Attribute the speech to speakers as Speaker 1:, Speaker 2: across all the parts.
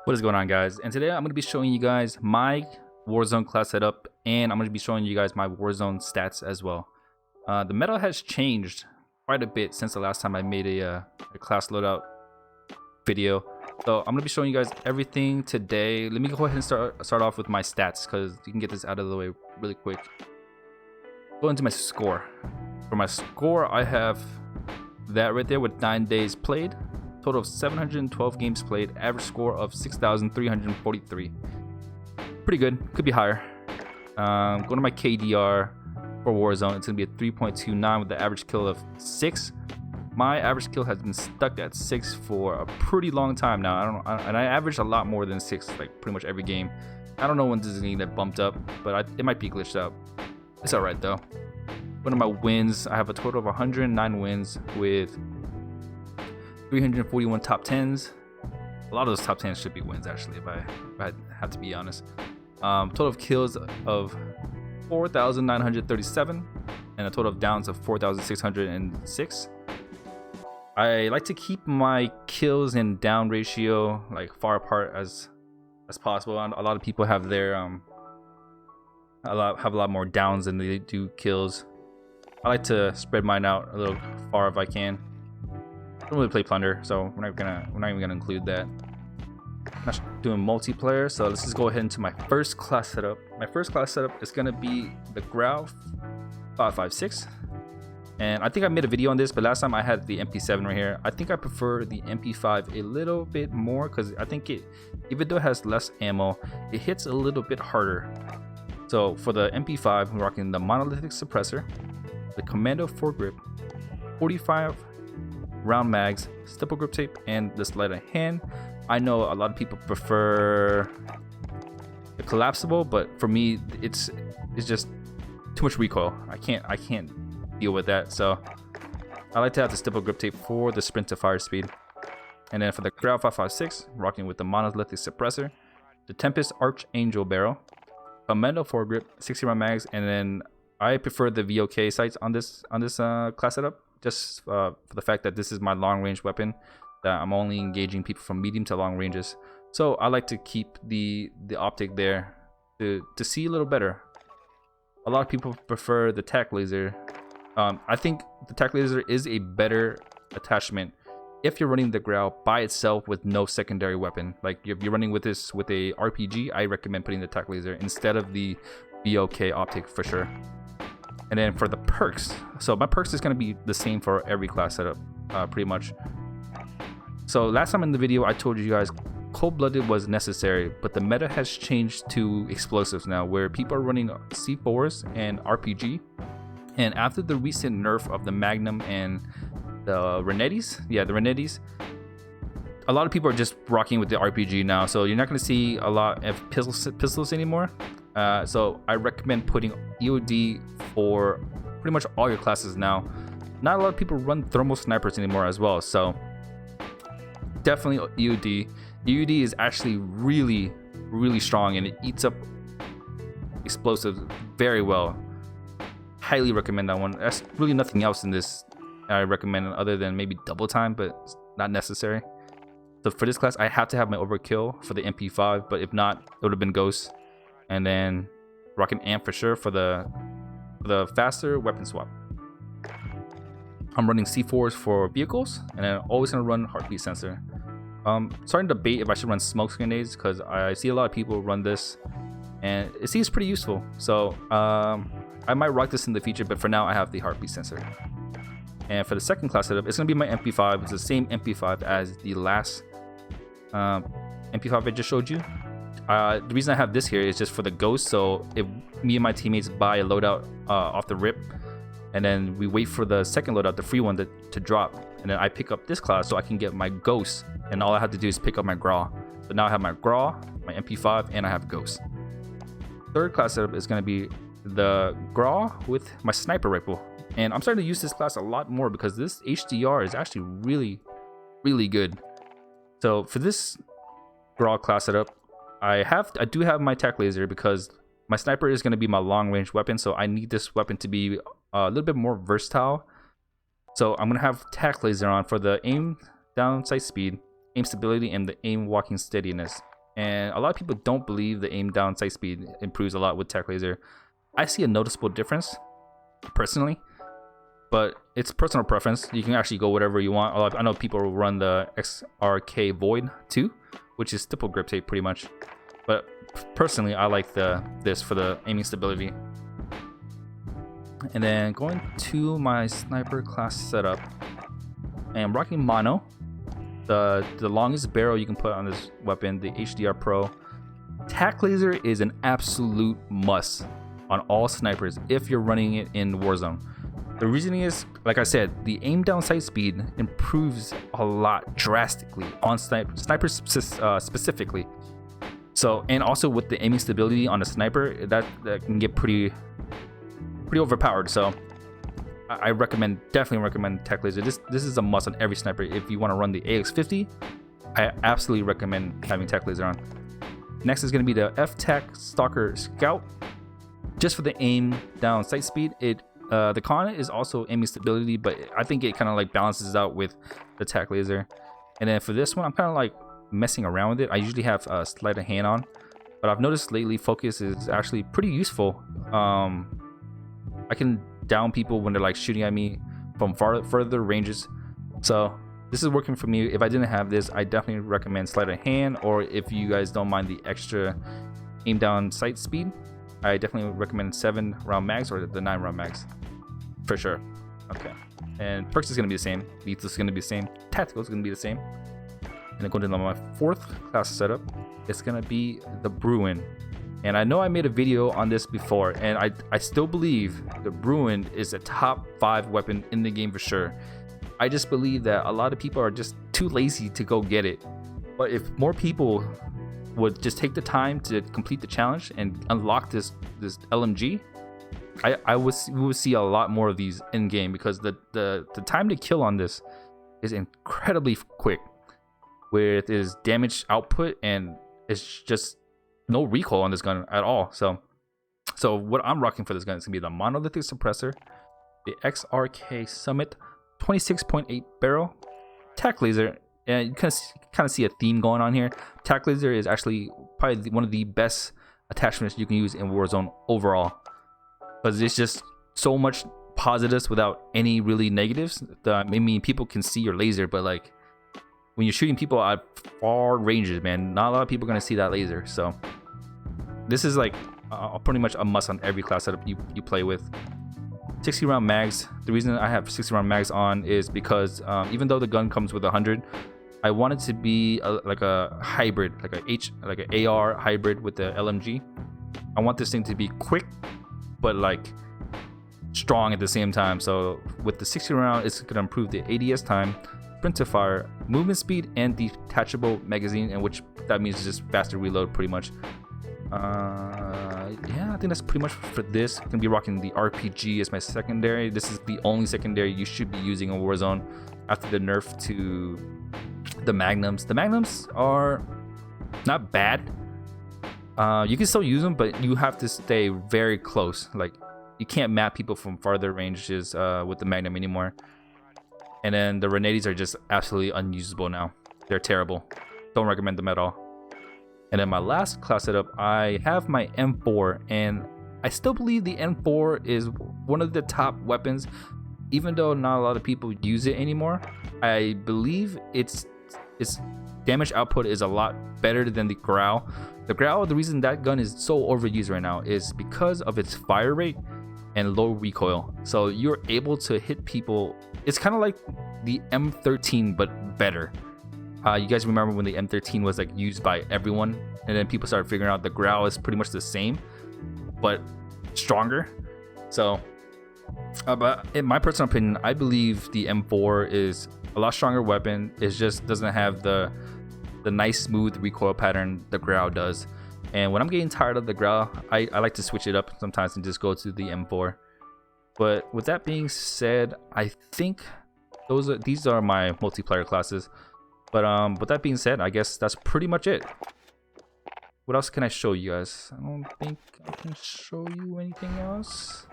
Speaker 1: What is going on, guys? And today I'm going to be showing you guys my Warzone class setup, and I'm going to be showing you guys my Warzone stats as well. The meta has changed quite a bit since the last time I made a class loadout video. So I'm going to be showing you guys everything today. Let me go ahead and start off with my stats, because you can get this out of the way really quick. Go into my score. For my score, I have that right there with 9 days played. Total of 712 games played, average score of 6,343. Pretty good, could be higher. Going to my KDR for Warzone, it's going to be a 3.29 with the average kill of 6. My average kill has been stuck at 6 for a pretty long time now. And I averaged a lot more than 6, like pretty much every game. I don't know when this is going to get bumped up, but it might be glitched out. It's alright though. One of my wins, I have a total of 109 wins with 341 top 10s. A lot of those top 10s should be wins, actually, if I have to be honest. Total of kills of 4,937 and a total of downs of 4,606. I like to keep my kills and down ratio like far apart as possible. A lot of people have their have a lot more downs than they do kills. I like to spread mine out a little far if I can. I don't really play plunder, so we're not even gonna include that. I'm not doing multiplayer, so let's just go ahead into my first class setup. My first class setup is gonna be the Grau 556, and I think I made a video on this, but last time I had the MP7 right here. I think I prefer the MP5 a little bit more because I think it, even though it has less ammo, it hits a little bit harder. So for the MP5, I'm rocking the monolithic suppressor, the Commando foregrip, 45 round mags, stipple grip tape, and the sleight of hand. I know a lot of people prefer the collapsible, but for me it's just too much recoil. I can't deal with that, so I like to have the stipple grip tape for the sprint to fire speed. And then for the Grau 556, rocking with the monolithic suppressor, the Tempest Archangel barrel, Commando foregrip, 60 round mags, and then I prefer the VOK sights on this class setup, just for the fact that this is my long range weapon, that I'm only engaging people from medium to long ranges. So I like to keep the optic there to see a little better. A lot of people prefer the tac laser. I think the tac laser is a better attachment if you're running the Grau by itself with no secondary weapon. Like if you're running with this with a RPG, I recommend putting the tac laser instead of the VOK optic for sure. And then for the perks, so my perks is going to be the same for every class setup, pretty much. So last time in the video, I told you guys cold-blooded was necessary, but the meta has changed to explosives now, where people are running C4s and RPG. And after the recent nerf of the Magnum and the Renettis, the Renettis, a lot of people are just rocking with the RPG now. So you're not going to see a lot of pistols anymore. So I recommend putting EOD for pretty much all your classes now. Not a lot of people run thermal snipers anymore as well, so definitely EOD. EOD is actually really strong, and it eats up explosives very well. Highly recommend that one. There's really nothing else in this I recommend other than maybe double time, but it's not necessary. So for this class, I have to have my overkill for the MP5, but if not, it would have been Ghost. And then rocking amp for sure for the faster weapon swap. I'm running C4s for vehicles, and I'm always gonna run heartbeat sensor. Starting to debate if I should run smoke grenades because I see a lot of people run this, and it seems pretty useful. So I might rock this in the future, but for now I have the heartbeat sensor. And for the second class setup, it's gonna be my MP5. It's the same MP5 as the last MP5 I just showed you. The reason I have this here is just for the Ghost, so if me and my teammates buy a loadout off the rip, and then we wait for the second loadout, the free one, to drop, and then I pick up this class so I can get my Ghost, and all I have to do is pick up my Grau. So now I have my Grau, my MP5, and I have Ghost. Third class setup is going to be the Grau with my sniper rifle, and I'm starting to use this class a lot more because this HDR is actually really good. So for this Grau class setup, I do have my tac laser because my sniper is going to be my long range weapon, so I need this weapon to be a little bit more versatile. So I'm going to have tac laser on for the aim down sight speed, aim stability, and the aim walking steadiness. and a lot of people don't believe the aim down sight speed improves a lot with Tech Laser. I see a noticeable difference personally, but it's personal preference. You can actually go whatever you want. I know people will run the XRK Void too, which is stipple grip tape pretty much, but personally I like this for the aiming stability. And then going to my sniper class setup, and I'm rocking mono. The longest barrel you can put on this weapon, the HDR Pro. Tac laser is an absolute must on all snipers if you're running it in Warzone. The reasoning is, like I said, the aim down sight speed improves a lot drastically on snipers specifically. So, and also with the aiming stability on a sniper, that can get pretty overpowered. So I definitely recommend Tech Laser. This is a must on every sniper. If you want to run the AX50, I absolutely recommend having Tech Laser on. Next is going to be the F-Tac Stalker Scout. Just for the aim down sight speed, the con is also aiming stability, but I think it kind of like balances out with the Tech Laser. And then for this one, I'm kind of like messing around with it. I usually have sleight of hand on, but I've noticed lately focus is actually pretty useful. I can down people when they're like shooting at me from further ranges. So this is working for me. If I didn't have this, I definitely recommend sleight of hand, or if you guys don't mind the extra aim down sight speed, I definitely recommend 7-round mags or the 9-round mags for sure. Okay, and perks is going to be the same, lethal is going to be the same, tactical is going to be the same. And then going to my 4th class setup, it's going to be the Bruin. And I know I made a video on this before, and I still believe the Bruin is a top 5 weapon in the game for sure. I just believe that a lot of people are just too lazy to go get it. But if more people would just take the time to complete the challenge and unlock this LMG, we would see a lot more of these in game, because the time to kill on this is incredibly quick with its damage output, and it's just no recoil on this gun at all. So what I'm rocking for this gun is gonna be the monolithic suppressor, the XRK Summit 26.8 barrel, Tac Laser, and you kind of see a theme going on here. Tac Laser is actually probably one of the best attachments you can use in Warzone overall, because it's just so much positives without any really negatives. I mean, people can see your laser, but like when you're shooting people at far ranges, man, not a lot of people are gonna see that laser. So this is like pretty much a must on every class setup you play with. 60-round mags. The reason I have 60-round mags on is because even though the gun comes with 100, I want it to be like a hybrid, like an AR hybrid with the LMG. I want this thing to be quick, but like strong at the same time. So with the 60-round, it's gonna improve the ADS time, sprint to fire, movement speed, and detachable magazine, and which that means just faster reload pretty much. Yeah, I think that's pretty much for this. I'm gonna be rocking the RPG as my secondary. This is the only secondary you should be using in Warzone after the nerf to the Magnums. The Magnums are not bad. You can still use them, but you have to stay very close. Like, you can't map people from farther ranges with the Magnum anymore. And then the Renades are just absolutely unusable now. They're terrible. Don't recommend them at all. And then my last class setup, I have my M4, and I still believe the M4 is one of the top weapons, even though not a lot of people use it anymore. I believe its damage output is a lot better than the Grau. The Grau, the reason that gun is so overused right now is because of its fire rate and low recoil. So you're able to hit people. It's kind of like the M13 but better. You guys remember when the M13 was like used by everyone, and then people started figuring out the Grau is pretty much the same but stronger. So but in my personal opinion, I believe the M4 is a lot stronger weapon. It just doesn't have the nice smooth recoil pattern the Grau does. And when I'm getting tired of the Grau, I like to switch it up sometimes and just go to the M4. But with that being said, I think these are my multiplayer classes. But with that being said, I guess that's pretty much it. What else can I show you guys? I don't think I can show you anything else.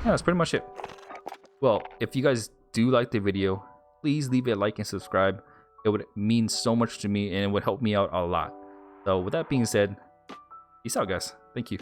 Speaker 1: Yeah, that's pretty much it. Well, if you guys do like the video, please leave a like and subscribe. It would mean so much to me, and it would help me out a lot. So with that being said, peace out, guys. Thank you.